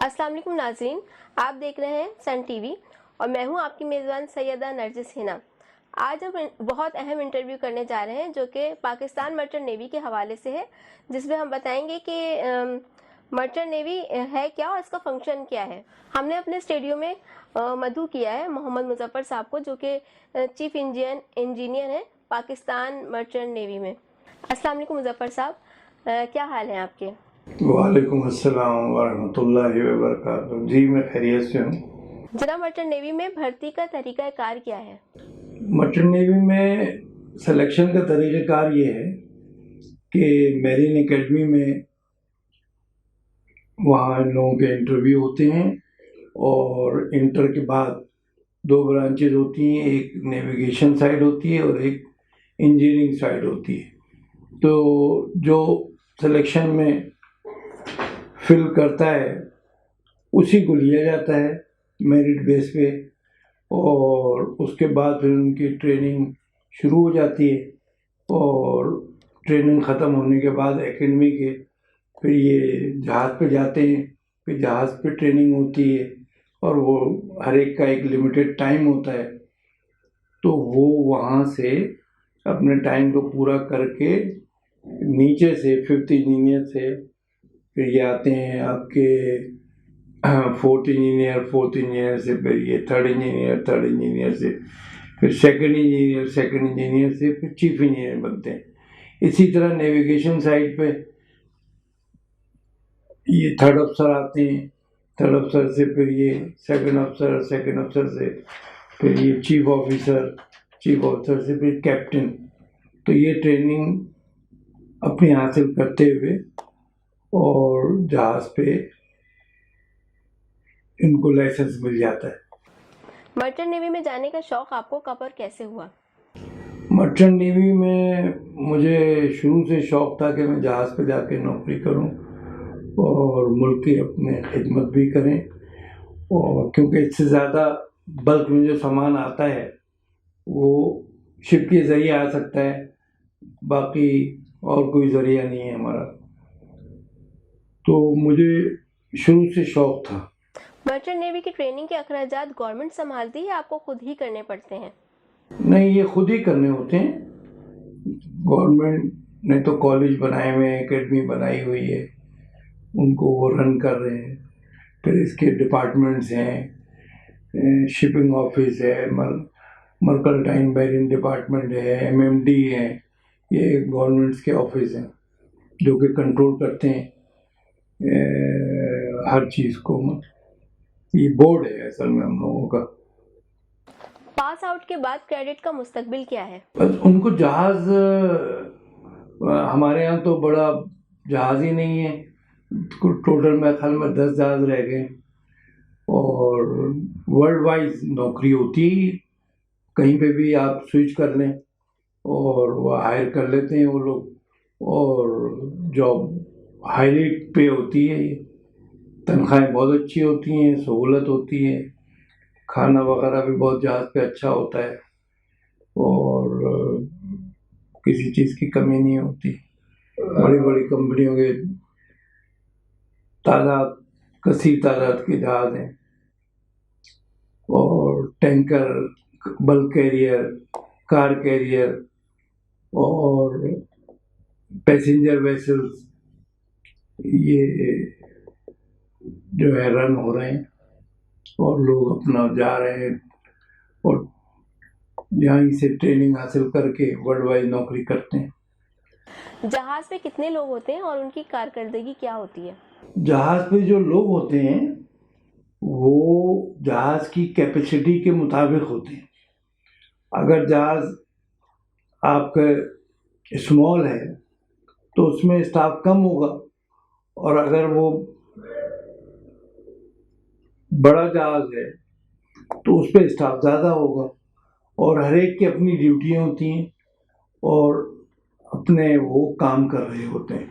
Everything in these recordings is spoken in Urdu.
السلام علیکم ناظرین، آپ دیکھ رہے ہیں سن ٹی وی اور میں ہوں آپ کی میزبان سیدہ نرجس ہنا۔ آج ہم بہت اہم انٹرویو کرنے جا رہے ہیں جو کہ پاکستان مرچنٹ نیوی کے حوالے سے ہے، جس میں ہم بتائیں گے کہ مرچنٹ نیوی ہے کیا اور اس کا فنکشن کیا ہے۔ ہم نے اپنے اسٹوڈیو میں مدعو کیا ہے محمد مظفر صاحب کو، جو کہ چیف انجینئر ہیں پاکستان مرچنٹ نیوی میں۔ السلام علیکم مظفر صاحب، کیا حال ہیں آپ کے؟ وعلیکم السلام ورحمۃ اللہ وبرکاتہ۔ جی میں خیریت سے ہوں۔ جناب، مرچنٹ نیوی میں بھرتی کا طریقہ کار کیا ہے؟ مرچنٹ نیوی میں سلیکشن کا طریقہ کار یہ ہے کہ میرین اکیڈمی میں وہاں لوگوں کے انٹرویو ہوتے ہیں، اور انٹر کے بعد 2 برانچز ہوتی ہیں، ایک نیویگیشن سائڈ ہوتی ہے اور ایک انجینئرنگ سائڈ ہوتی ہے۔ تو جو سلیکشن میں فل کرتا ہے اسی کو لیا جاتا ہے میرٹ بیس پہ، اور اس کے بعد پھر ان کی ٹریننگ شروع ہو جاتی ہے، اور ٹریننگ ختم ہونے کے بعد اکیڈمی کے پھر یہ جہاز پہ جاتے ہیں، پھر جہاز پہ ٹریننگ ہوتی ہے، اور وہ ہر ایک کا ایک لمیٹڈ ٹائم ہوتا ہے، تو وہ وہاں سے اپنے ٹائم کو پورا کر کے نیچے سے 5th انجینئر سے پھر یہ آتے ہیں آپ کے 4th انجینئر سے، پھر یہ 3rd انجینئر سے، پھر 2nd انجینئر سے پھر چیف انجینئر بنتے ہیں۔ اسی طرح نیویگیشن سائٹ پہ یہ 3rd افسر آتے ہیں، 3rd افسر سے پھر یہ 2nd افسر، 2nd افسر سے پھر یہ چیف آفیسر سے پھر کیپٹن۔ تو یہ ٹریننگ اپنی حاصل کرتے ہوئے اور جہاز پہ ان کو لائسنس مل جاتا ہے۔ مرچنٹ نیوی میں جانے کا شوق آپ کو کب اور کیسے ہوا؟ مرچنٹ نیوی میں مجھے شروع سے شوق تھا کہ میں جہاز پہ جا کے نوکری کروں اور ملک کی اپنے خدمت بھی کریں، اور کیونکہ اس سے زیادہ بلک میں جو سامان آتا ہے وہ شپ کے ذریعے آ سکتا ہے، باقی اور کوئی ذریعہ نہیں ہے ہمارا، تو مجھے شروع سے شوق تھا۔ مرچنٹ نیوی کی ٹریننگ کے اخراجات گورنمنٹ سنبھالتی ہے یا آپ کو خود ہی کرنے پڑتے ہیں؟ نہیں، یہ خود ہی کرنے ہوتے ہیں۔ گورنمنٹ نے تو کالج بنائے ہوئے ہیں، اکیڈمی بنائی ہوئی ہے، ان کو وہ رن کر رہے ہیں۔ پھر اس کے ڈپارٹمنٹس ہیں، شپنگ آفس ہے، مرکنٹائل میرین ڈپارٹمنٹ ہے، MMD ہے، یہ گورنمنٹس کے آفس ہیں جو کہ کنٹرول کرتے ہیں ہر چیز کو۔ یہ بورڈ ہے اصل میں ہم لوگوں کا۔ پاس آؤٹ کے بعد کریڈٹ کا مستقبل کیا ہے؟ بس ان کو جہاز، ہمارے یہاں تو بڑا جہاز ہی نہیں ہے، ٹوٹل میرے خیال میں 10 جہاز رہ گئے، اور ورلڈ وائز نوکری ہوتی ہی، کہیں پہ بھی آپ سوئچ کر لیں اور وہ ہائر کر لیتے ہیں وہ لوگ، اور جاب ہائیلی پے ہوتی ہے، یہ تنخواہیں بہت اچھی ہوتی ہیں، سہولت ہوتی ہے، کھانا وغیرہ بھی بہت جہاز پہ اچھا ہوتا ہے، اور کسی چیز کی کمی نہیں ہوتی۔ بڑی بڑی کمپنیوں کے کثیر تعداد کے جہاز ہیں، اور ٹینکر، بلک کیریئر، کار کیریئر اور پیسنجر ویسلز یہ جو ہے رن ہو رہے ہیں، اور لوگ اپنا جا رہے ہیں اور یہیں سے ٹریننگ حاصل کر کے ورلڈ وائڈ نوکری کرتے ہیں۔ جہاز پہ کتنے لوگ ہوتے ہیں اور ان کی کارکردگی کیا ہوتی ہے؟ جہاز پہ جو لوگ ہوتے ہیں وہ جہاز کی کیپیسٹی کے مطابق ہوتے ہیں۔ اگر جہاز آپ کا اسمال ہے تو اس میں اسٹاف کم ہوگا، اور اگر وہ بڑا جہاز ہے تو اس پہ اسٹاف زیادہ ہوگا، اور ہر ایک کی اپنی ڈیوٹیاں ہوتی ہیں اور اپنے وہ کام کر رہے ہوتے ہیں،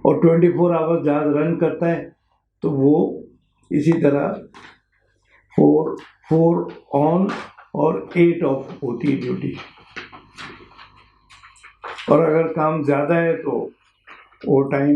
اور 24 آور جہاز رن کرتا ہے تو وہ اسی طرح 4 آن اور 8 آف ہوتی ہے ڈیوٹی، اور اگر کام زیادہ ہے تو اوور ٹائم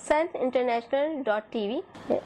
suninternational.tv।